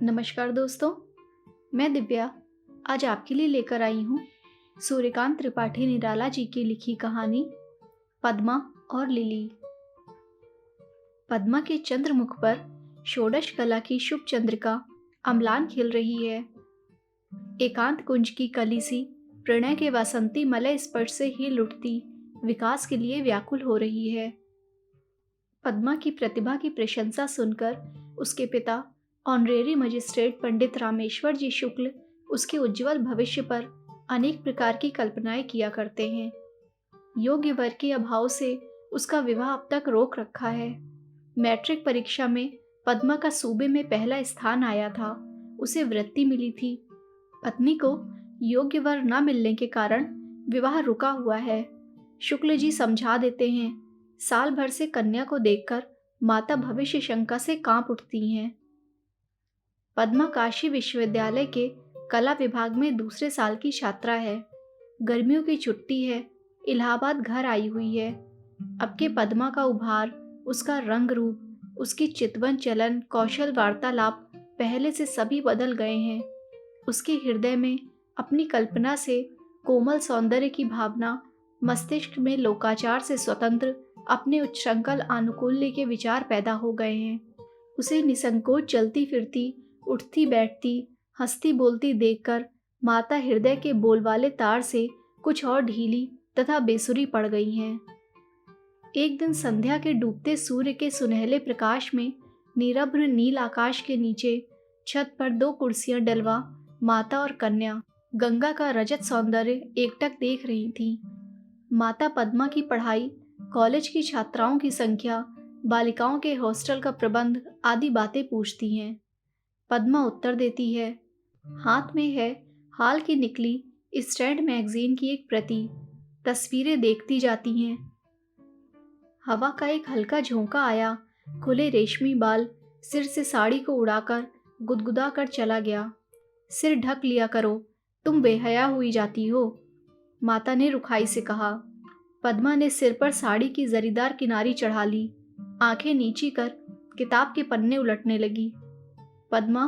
नमस्कार दोस्तों, मैं दिव्या आज आपके लिए लेकर आई हूँ सूर्यकांत त्रिपाठी निराला जी की लिखी कहानी पद्मा और लिली। पद्मा के चंद्रमुख पर षोडश कला की शुभ चंद्रिका अम्लान खिल रही है। एकांत कुंज की कली सी प्रणय के वासंती मलय स्पर्श से हिल उठती विकास के लिए व्याकुल हो रही है। पद्मा की प्रतिभा की प्रशंसा सुनकर उसके पिता ऑनरेरी मजिस्ट्रेट पंडित रामेश्वर जी शुक्ल उसके उज्जवल भविष्य पर अनेक प्रकार की कल्पनाएं किया करते हैं। योग्य वर के अभाव से उसका विवाह अब तक रोक रखा है। मैट्रिक परीक्षा में पद्मा का सूबे में पहला स्थान आया था। उसे वृत्ति मिली थी। पत्नी को योग्य वर न मिलने के कारण विवाह रुका हुआ है। शुक्ल जी समझा देते हैं। साल भर से कन्या को देखकर माता भविष्य शंका से कांप उठती हैं। पद्मा काशी विश्वविद्यालय के कला विभाग में दूसरे साल की छात्रा है। गर्मियों की छुट्टी है। इलाहाबाद घर आई हुई है। अब के पद्मा का उभार, उसका रंग रूप, उसकी चितवन चलन, कौशल, वार्तालाप पहले से सभी बदल गए हैं। उसके हृदय में अपनी कल्पना से कोमल सौंदर्य की भावना, मस्तिष्क में लोकाचार से स्वतंत्र अपने उच्छृंखल आनुकूल्य के विचार पैदा हो गए हैं। उसे निसंकोच चलती फिरती, उठती बैठती, हंसती बोलती देखकर माता हृदय के बोल वाले तार से कुछ और ढीली तथा बेसुरी पड़ गई हैं। एक दिन संध्या के डूबते सूर्य के सुनहले प्रकाश में निरभ्र नील आकाश के नीचे छत पर दो कुर्सियां डलवा माता और कन्या गंगा का रजत सौंदर्य एकटक देख रही थीं। माता पद्मा की पढ़ाई, कॉलेज की छात्राओं की संख्या, बालिकाओं के हॉस्टल का प्रबंध आदि बातें पूछती हैं। पद्मा उत्तर देती है। हाथ में है हाल की निकली स्टैंड मैगजीन की एक प्रति। तस्वीरें देखती जाती हैं। हवा का एक हल्का झोंका आया। खुले रेशमी बाल सिर से साड़ी को उड़ाकर गुदगुदा कर चला गया। सिर ढक लिया करो, तुम बेहया हुई जाती हो, माता ने रुखाई से कहा। पद्मा ने सिर पर साड़ी की जरीदार किनारी चढ़ा ली। आंखें नीची कर किताब के पन्ने उलटने लगी। पद्मा,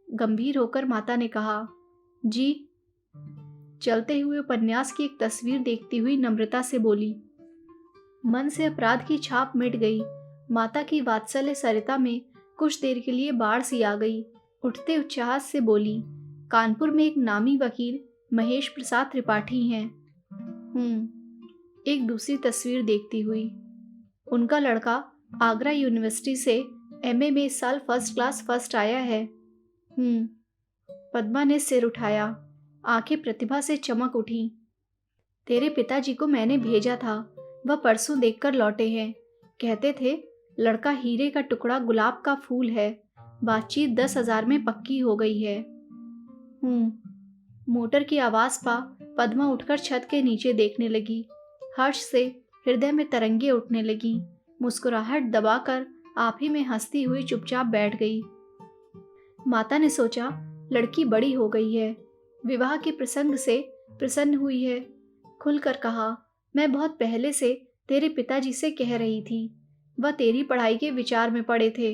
गंभीर होकर माता ने कहा। जी। चलते हुए उपन्यास की एक तस्वीर देखती हुई नम्रता से बोली। मन से अपराध की छाप मिट गई। माता की वात्सल्य सरिता में कुछ देर के लिए बाढ़ सी आ गई। उठते उच्चास से बोली, कानपुर में एक नामी वकील महेश प्रसाद त्रिपाठी हैं। एक दूसरी तस्वीर देखती हुई, उनका लड़का आगरा यूनिवर्सिटी से एमए में इस साल फर्स्ट क्लास फर्स्ट आया है। पद्मा ने सिर उठाया। आंखें प्रतिभा से चमक उठी। तेरे पिताजी को मैंने भेजा था, वह परसों देखकर लौटे हैं। कहते थे लड़का हीरे का टुकड़ा, गुलाब का फूल है। बातचीत 10,000 में पक्की हो गई है। मोटर की आवाज पा पद्मा उठकर छत के नीचे देखने लगी। हर्ष से हृदय में तरंगे उठने लगी। मुस्कुराहट दबाकर आप ही में हंसती हुई चुपचाप बैठ गई। माता ने सोचा लड़की बड़ी हो गई है, विवाह के प्रसंग से प्रसन्न हुई है। खुलकर कहा, मैं बहुत पहले से तेरे पिताजी से कह रही थी, वह तेरी पढ़ाई के विचार में पड़े थे।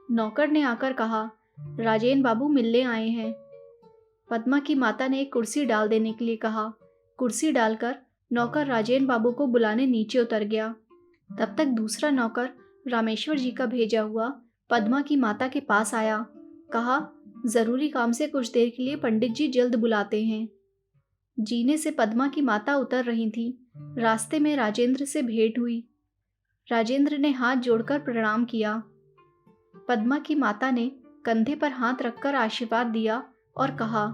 नौकर ने आकर कहा, राजेन बाबू मिलने आए हैं। पद्मा की माता ने एक कुर्सी डाल देने के लिए कहा। कुर्सी डालकर नौकर राजेन बाबू को बुलाने नीचे उतर गया। तब तक दूसरा नौकर रामेश्वर जी का भेजा हुआ पद्मा की माता के पास आया। कहा, जरूरी काम से कुछ देर के लिए पंडित जी जल्द बुलाते हैं। जीने से पद्मा की माता उतर रही थी। रास्ते में राजेंद्र से भेंट हुई। राजेंद्र ने हाथ जोड़कर प्रणाम किया। पद्मा की माता ने कंधे पर हाथ रखकर आशीर्वाद दिया और कहा,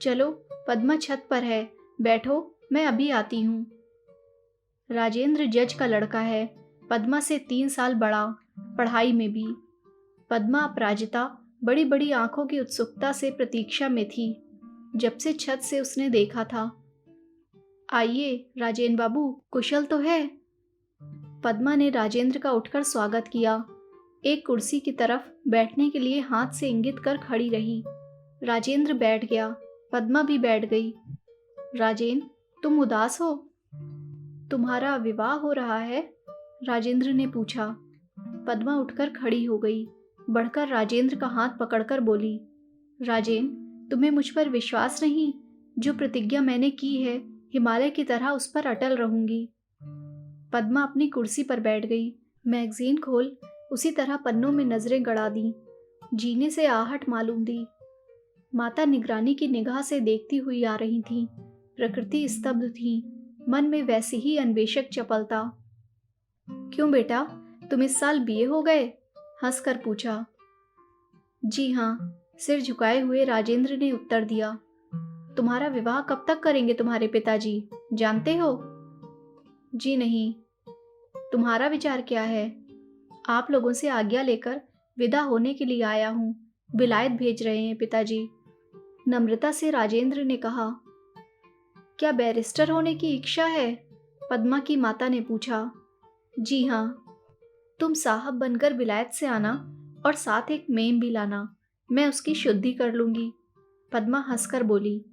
चलो पद्मा छत पर है, बैठो, मैं अभी आती हूँ। राजेंद्र जज का लड़का है, पद्मा से 3 साल बड़ा, पढ़ाई में भी। पद्मा अपराजिता बड़ी बड़ी आंखों की उत्सुकता से प्रतीक्षा में थी जब से छत से उसने देखा था। आइए राजेंद्र बाबू, कुशल तो है? पद्मा ने राजेंद्र का उठकर स्वागत किया। एक कुर्सी की तरफ बैठने के लिए हाथ से इंगित कर खड़ी रही। राजेंद्र बैठ गया। पद्मा भी बैठ गई। राजेंद्र, तुम उदास हो? तुम्हारा विवाह हो रहा है? राजेंद्र ने पूछा। पद्मा उठकर खड़ी हो गई। बढ़कर राजेंद्र का हाथ पकड़कर बोली, राजेन, तुम्हें मुझ पर विश्वास नहीं? जो प्रतिज्ञा मैंने की है, हिमालय की तरह उस पर अटल रहूंगी। पद्मा अपनी कुर्सी पर बैठ गई। मैगजीन खोल उसी तरह पन्नों में नजरें गड़ा दी। जीने से आहट मालूम दी। माता निगरानी की निगाह से देखती हुई आ रही थी। प्रकृति स्तब्ध थी, मन में वैसी ही अन्वेषक चपलता। क्यों बेटा, तुम इस साल बीए हो गए? हंसकर पूछा। जी हाँ, सिर झुकाए हुए राजेंद्र ने उत्तर दिया। तुम्हारा विवाह कब तक करेंगे तुम्हारे पिताजी, जानते हो? जी नहीं। तुम्हारा विचार क्या है? आप लोगों से आज्ञा लेकर विदा होने के लिए आया हूँ। विलायत भेज रहे हैं पिताजी, नम्रता से राजेंद्र ने कहा। क्या बैरिस्टर होने की इच्छा है? पद्मा की माता ने पूछा। जी हाँ। तुम साहब बनकर विलायत से आना और साथ एक मेम भी लाना, मैं उसकी शुद्धि कर लूंगी। पद्मा हंसकर बोली।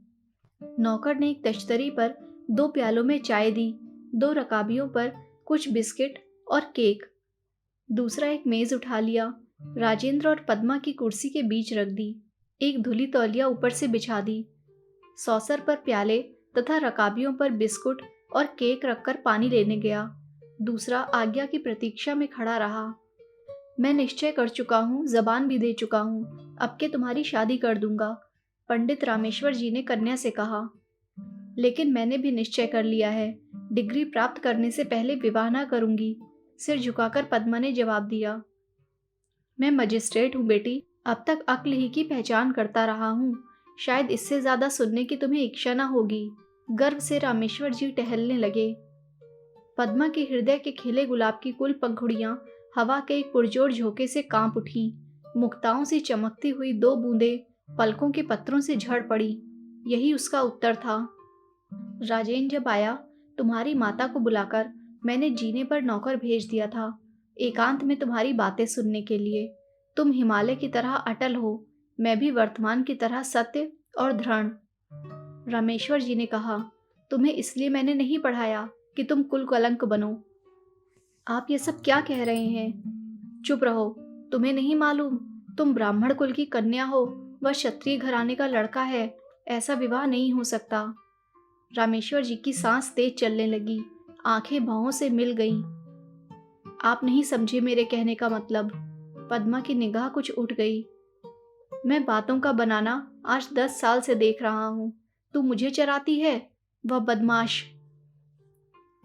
नौकर ने एक तश्तरी पर 2 प्यालों में चाय दी, 2 रकाबियों पर कुछ बिस्किट और केक। दूसरा एक मेज उठा लिया, राजेंद्र और पद्मा की कुर्सी के बीच रख दी। एक धुली तौलिया ऊपर से बिछा दी। सौसर पर प्याले तथा रकाबियों पर बिस्कुट और केक रखकर पानी लेने गया। दूसरा आज्ञा की प्रतीक्षा में खड़ा रहा। मैं निश्चय कर चुका हूँ, जबान भी दे चुका हूँ, अब के तुम्हारी शादी कर दूंगा, पंडित रामेश्वर जी ने कन्या से कहा। लेकिन मैंने भी निश्चय कर लिया है, डिग्री प्राप्त करने से पहले विवाह न करूंगी, सिर झुकाकर पद्मा ने जवाब दिया। मैं मजिस्ट्रेट हूँ बेटी, अब तक अक्ल ही की पहचान करता रहा हूँ, शायद इससे ज्यादा सुनने की तुम्हें इच्छा न होगी। गर्व से रामेश्वर जी टहलने लगे। पद्मा के हृदय के खिले गुलाब की कुल पंखुड़ियां हवा के एक पुरजोर झोंके से कांप उठी। मुक्ताओं से चमकती हुई 2 बूंदें पलकों के पत्रों से झड़ पड़ी। यही उसका उत्तर था। राजेन जब आया, तुम्हारी माता को बुलाकर मैंने जीने पर नौकर भेज दिया था, एकांत में तुम्हारी बातें सुनने के लिए। तुम हिमालय की तरह अटल हो, मैं भी वर्तमान की तरह सत्य और दृढ़। रामेश्वर जी ने कहा, तुम्हें इसलिए मैंने नहीं पढ़ाया कि तुम कुल कलंक बनो। आप ये सब क्या कह रहे हैं? चुप रहो, तुम्हें नहीं मालूम? तुम ब्राह्मण कुल की कन्या हो, वह क्षत्रिय घराने का लड़का है, ऐसा विवाह नहीं हो सकता। रामेश्वर जी की सांस तेज चलने लगी, आंखें भौहों से मिल गईं। आप नहीं समझे मेरे कहने का मतलब। पद्मा की निगाह कुछ उठ गई। मैं बातों का बनाना आज 10 साल से देख रहा हूँ। तू मुझे चराती है, वह बदमाश।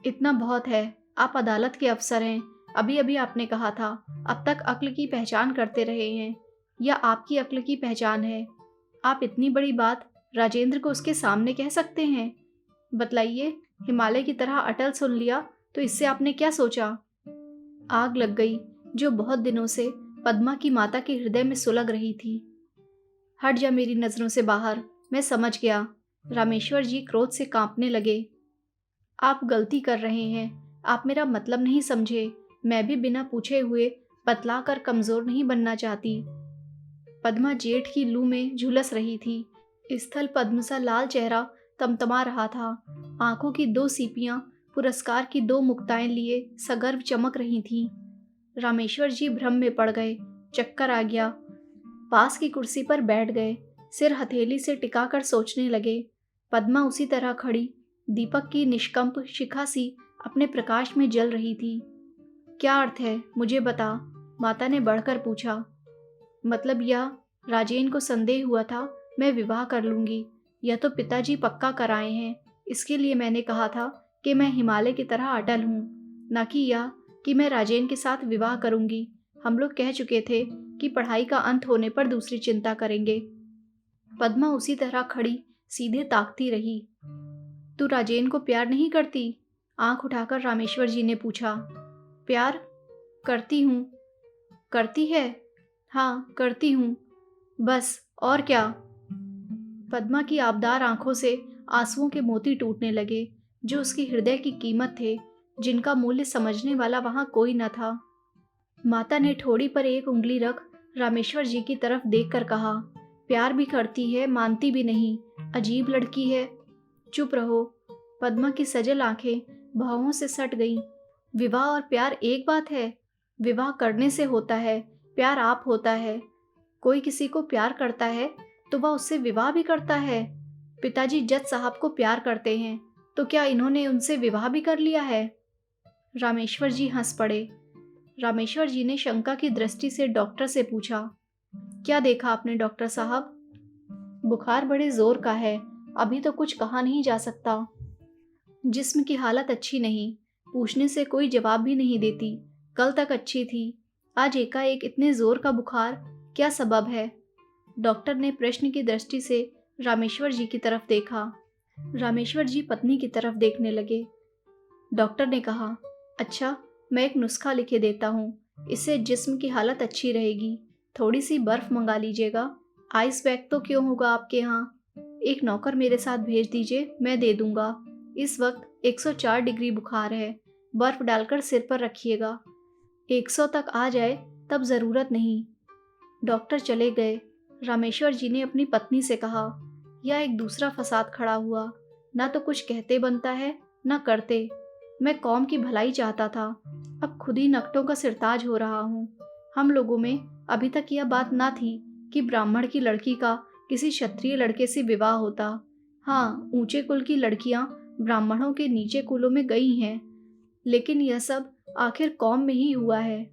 इतना बहुत है, आप अदालत के अफसर हैं। अभी अभी आपने कहा था अब तक अक्ल की पहचान करते रहे हैं, या आपकी अक्ल की पहचान है? आप इतनी बड़ी बात राजेंद्र को उसके सामने कह सकते हैं? बतलाइए, हिमालय की तरह अटल सुन लिया तो इससे आपने क्या सोचा? आग लग गई जो बहुत दिनों से पद्मा की माता के हृदय में सुलग रही थी। हट जा मेरी नजरों से बाहर, मैं समझ गया। रामेश्वर जी क्रोध से कांपने लगे। आप गलती कर रहे हैं, आप मेरा मतलब नहीं समझे। मैं भी बिना पूछे हुए बतलाकर कमजोर नहीं बनना चाहती। पद्मा जेठ की लू में झुलस रही थी। स्थल पद्म सा लाल चेहरा तमतमा रहा था। आंखों की 2 सीपियां पुरस्कार की 2 मुक्ताएं लिए सगर्व चमक रही थीं। रामेश्वर जी भ्रम में पड़ गए, चक्कर आ गया। पास की कुर्सी पर बैठ गए, सिर हथेली से टिकाकर सोचने लगे। पद्मा उसी तरह खड़ी, दीपक की निष्कंप शिखा सी अपने प्रकाश में जल रही थी। क्या अर्थ है, मुझे बता, माता ने बढ़कर पूछा। मतलब यह, राजेन को संदेह हुआ था मैं विवाह कर लूंगी, यह तो पिताजी पक्का कराए हैं। इसके लिए मैंने कहा था कि मैं हिमालय की तरह अटल हूँ, न कि यह कि मैं राजेन के साथ विवाह करूंगी। हम लोग कह चुके थे कि पढ़ाई का अंत होने पर दूसरी चिंता करेंगे। पद्मा उसी तरह खड़ी सीधे ताकती रही। तू राजेन को प्यार नहीं करती? आंख उठाकर रामेश्वर जी ने पूछा। प्यार करती हूँ। करती है? हाँ, करती हूँ, बस, और क्या? पद्मा की आबदार आंखों से आंसुओं के मोती टूटने लगे, जो उसकी हृदय की कीमत थे, जिनका मूल्य समझने वाला वहां कोई न था। माता ने ठोड़ी पर एक उंगली रख रामेश्वर जी की तरफ देखकर कहा, प्यार भी करती है, मानती भी नहीं, अजीब लड़की है। चुप रहो। पद्मा की सजल आंखें भावों से सट गईं। विवाह और प्यार एक बात है? विवाह करने से होता है, प्यार आप होता है। कोई किसी को प्यार करता है तो वह उससे विवाह भी करता है। पिताजी जज साहब को प्यार करते हैं, तो क्या इन्होंने उनसे विवाह भी कर लिया है? रामेश्वर जी हंस पड़े। रामेश्वर जी ने शंका की दृष्टि से डॉक्टर से पूछा, क्या देखा आपने डॉक्टर साहब? बुखार बड़े जोर का है, अभी तो कुछ कहा नहीं जा सकता। जिस्म की हालत अच्छी नहीं, पूछने से कोई जवाब भी नहीं देती। कल तक अच्छी थी, आज एकाएक इतने जोर का बुखार, क्या सबब है? डॉक्टर ने प्रश्न की दृष्टि से रामेश्वर जी की तरफ देखा। रामेश्वर जी पत्नी की तरफ देखने लगे। डॉक्टर ने कहा, अच्छा, मैं एक नुस्खा लिखे देता हूँ, इससे जिस्म की हालत अच्छी रहेगी। थोड़ी सी बर्फ मंगा लीजिएगा। आइस बैग तो क्यों होगा आपके यहाँ? एक नौकर मेरे साथ भेज दीजिए, मैं दे दूंगा। इस वक्त 104 डिग्री बुखार है, बर्फ डालकर सिर पर रखिएगा। 100 तक आ जाए तब ज़रूरत नहीं। डॉक्टर चले गए। रामेश्वर जी ने अपनी पत्नी से कहा, यह एक दूसरा फसाद खड़ा हुआ। ना तो कुछ कहते बनता है, ना करते। मैं कौम की भलाई चाहता था, अब खुद ही नकटों का सिरताज हो रहा हूँ। हम लोगों में अभी तक यह बात ना थी कि ब्राह्मण की लड़की का किसी क्षत्रिय लड़के से विवाह होता। हाँ, ऊंचे कुल की लड़कियां ब्राह्मणों के नीचे कुलों में गई हैं, लेकिन यह सब आखिर कौम में ही हुआ है।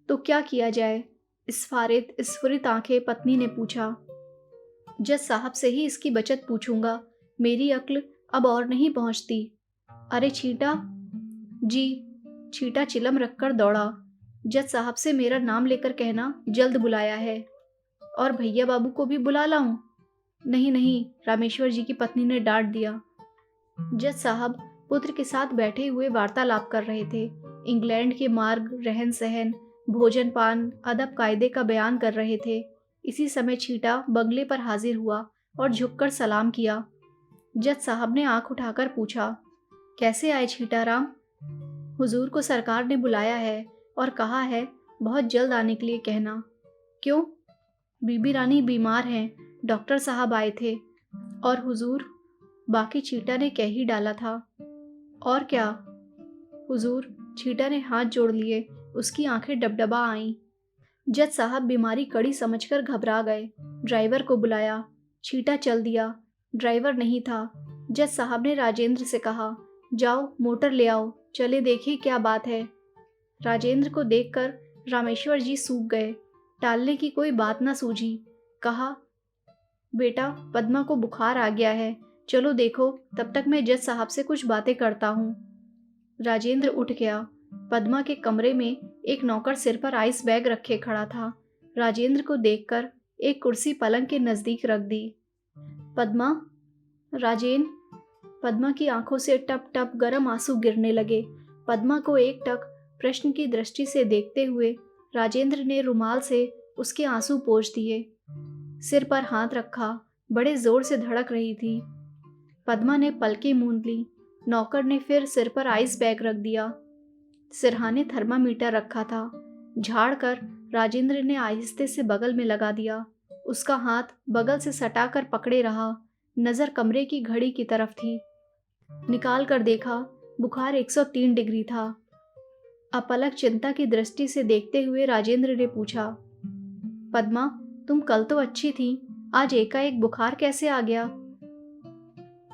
तो क्या किया जाए? स्फुरित आंखें पत्नी ने पूछा। जज साहब से ही इसकी बचत पूछूंगा, मेरी अक्ल अब और नहीं पहुंचती। अरे छीटा जी। छीटा चिलम रखकर दौड़ा। जज साहब से मेरा नाम लेकर कहना जल्द बुलाया है। और भैया बाबू को भी बुला लाऊं? नहीं नहीं, रामेश्वर जी की पत्नी ने डांट दिया। जज साहब पुत्र के साथ बैठे हुए वार्तालाप कर रहे थे। इंग्लैंड के मार्ग, रहन सहन, भोजन पान, अदब कायदे का बयान कर रहे थे। इसी समय छीटा बंगले पर हाजिर हुआ और झुककर सलाम किया। जज साहब ने आंख उठाकर पूछा, कैसे आए छीटाराम? हुजूर को सरकार ने बुलाया है और कहा है बहुत जल्द आने के लिए कहना। क्यों? बीबी रानी बीमार हैं, डॉक्टर साहब आए थे। और हुजूर? बाकी छीटा ने कह ही डाला था। और क्या? हुजूर? छीटा ने हाथ जोड़ लिए, उसकी आंखें डबडबा आईं। जज साहब बीमारी कड़ी समझकर घबरा गए। ड्राइवर को बुलाया। छीटा चल दिया। ड्राइवर नहीं था। जज साहब ने राजेंद्र से कहा, जाओ मोटर ले आओ, चले देखिए क्या बात है। राजेंद्र को देखकर रामेश्वर जी सूख गए। टालने की कोई बात न सूझी। कहा, बेटा पद्मा को बुखार आ गया है, चलो देखो, तब तक मैं जज साहब से कुछ बातें करता हूँ। राजेंद्र उठ गया। पद्मा के कमरे में एक नौकर सिर पर आइस बैग रखे खड़ा था। राजेंद्र को देखकर एक कुर्सी पलंग के नजदीक रख दी। पद्मा? राजेन? पद्मा की आंखों से टप टप गर्म आंसू गिरने लगे। पद्मा को एक टक प्रश्न की दृष्टि से देखते हुए राजेंद्र ने रुमाल से उसके आंसू पोंछ दिए। सिर पर हाथ रखा, बड़े जोर से धड़क रही थी। पद्मा ने पलकें मूंद ली। नौकर ने फिर सिर पर आइस बैग रख दिया। सिरहाने थर्मामीटर रखा था। झाड़ कर राजेंद्र ने आहिस्ते से बगल में लगा दिया। उसका हाथ बगल से सटाकर पकड़े रहा। नजर कमरे की घड़ी की तरफ थी। निकाल कर देखा, बुखार 103 डिग्री था। अपलक चिंता की दृष्टि से देखते हुए राजेंद्र ने पूछा, पद्मा तुम कल तो अच्छी थी, आज एकाएक बुखार कैसे आ गया?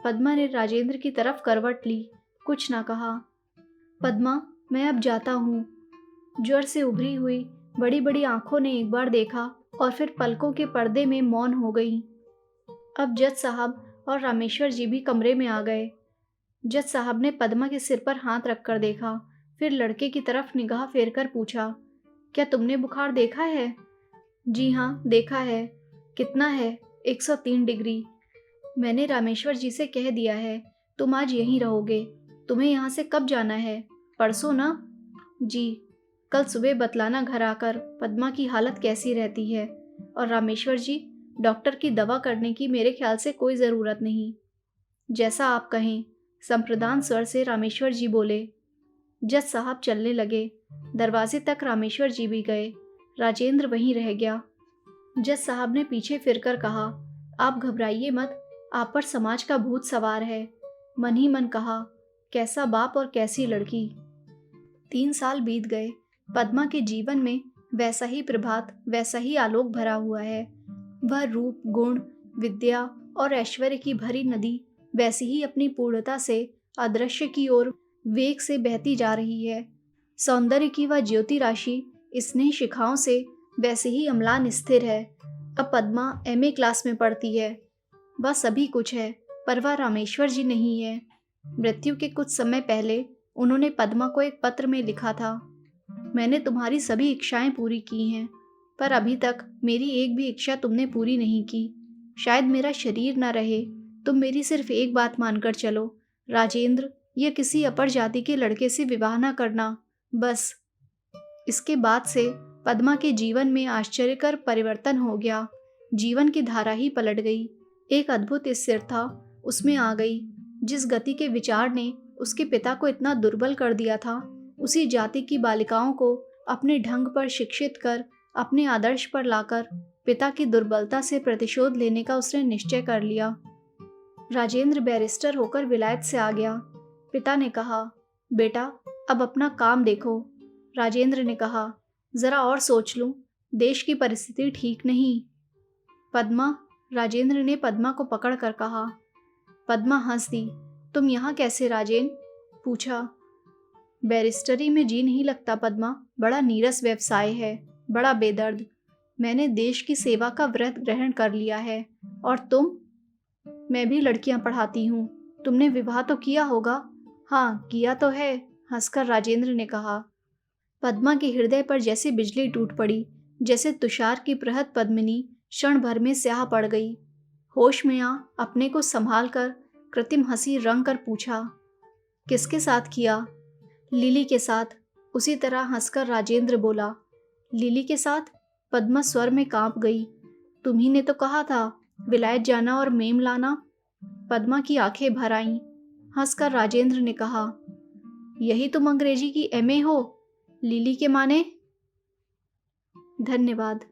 पद्मा ने राजेंद्र की तरफ करवट ली, कुछ ना कहा। पद्मा, मैं अब जाता हूँ। ज्वर से उभरी हुई बड़ी बड़ी आंखों ने एक बार देखा और फिर पलकों के पर्दे में मौन हो गई। अब जज साहब और रामेश्वर जी भी कमरे में आ गए। जज साहब ने पद्मा के सिर पर हाथ रखकर देखा, फिर लड़के की तरफ निगाह फेरकर पूछा, क्या तुमने बुखार देखा है? जी हाँ, देखा है। कितना है? 103 डिग्री। मैंने रामेश्वर जी से कह दिया है, तुम आज यहीं रहोगे। तुम्हें यहाँ से कब जाना है? परसों ना? जी। कल सुबह बतलाना घर आकर पद्मा की हालत कैसी रहती है। और रामेश्वर जी, डॉक्टर की दवा करने की मेरे ख्याल से कोई ज़रूरत नहीं। जैसा आप कहें, संप्रदान स्वर से रामेश्वर जी बोले। जज साहब चलने लगे। दरवाजे तक रामेश्वर जी भी गए। राजेंद्र वहीं रह गया। जज साहब ने पीछे फिरकर कहा, आप घबराइए मत, आप पर समाज का भूत सवार है। मन ही मन कहा, कैसा बाप और कैसी लड़की। 3 साल बीत गए। पद्मा के जीवन में वैसा ही प्रभात, वैसा ही आलोक भरा हुआ है। वह रूप, गुण, विद्या और ऐश्वर्य की भरी नदी वैसी ही अपनी पूर्णता से अदृश्य की ओर वेग से बहती जा रही है। सौंदर्य की वह ज्योति राशि स्नेह शिखाओं से वैसे ही अम्लान स्थिर है। अब पद्मा एमए क्लास में पढ़ती है। वह सभी कुछ है, पर वह रामेश्वर जी नहीं है। मृत्यु के कुछ समय पहले उन्होंने पद्मा को एक पत्र में लिखा था, मैंने तुम्हारी सभी इच्छाएं पूरी की हैं, पर अभी तक मेरी एक भी इच्छा तुमने पूरी नहीं की। शायद मेरा शरीर न रहे, तुम मेरी सिर्फ एक बात मानकर चलो, राजेंद्र, यह किसी अपर जाति के लड़के से विवाह न करना, बस। इसके बाद से पद्मा के जीवन में आश्चर्यकर परिवर्तन हो गया। जीवन की धारा ही पलट गई। एक अद्भुत स्थिरता उसमें आ गई। जिस गति के विचार ने उसके पिता को इतना दुर्बल कर दिया था, उसी जाति की बालिकाओं को अपने ढंग पर शिक्षित कर, अपने आदर्श पर लाकर पिता की दुर्बलता से प्रतिशोध लेने का उसने निश्चय कर लिया। राजेंद्र बैरिस्टर होकर विलायत से आ गया। पिता ने कहा, बेटा, अब अपना काम देखो। राजेंद्र ने कहा, जरा और सोच लूं, देश की परिस्थिति ठीक नहीं। पद्मा, राजेंद्र ने पद्मा को पकड़ कर कहा। पद्मा हंस दी। तुम यहाँ कैसे राजेन? पूछा। बैरिस्टरी में जी नहीं लगता पद्मा, बड़ा नीरस व्यवसाय है, बड़ा बेदर्द। मैंने देश की सेवा का व्रत ग्रहण कर लिया है। और तुम? मैं भी लड़कियां पढ़ाती हूँ। तुमने विवाह तो किया होगा? हाँ, किया तो है, हंसकर राजेंद्र ने कहा। पद्मा के हृदय पर जैसे बिजली टूट पड़ी, जैसे तुषार की बृहद पद्मिनी क्षण भर में स्याह पड़ गई। होश में आ अपने को संभाल कर कृत्रिम हंसी रंग कर पूछा, किसके साथ किया? लिली के साथ। उसी तरह हंसकर राजेंद्र बोला, लिली के साथ? पद्मा स्वर में कांप गई। तुम्ही ने तो कहा था विलायत जाना और मेम लाना। पद्मा की आंखें भर आईं। हंसकर राजेंद्र ने कहा, यही तुम अंग्रेजी की एमए हो? लिली के माने? धन्यवाद।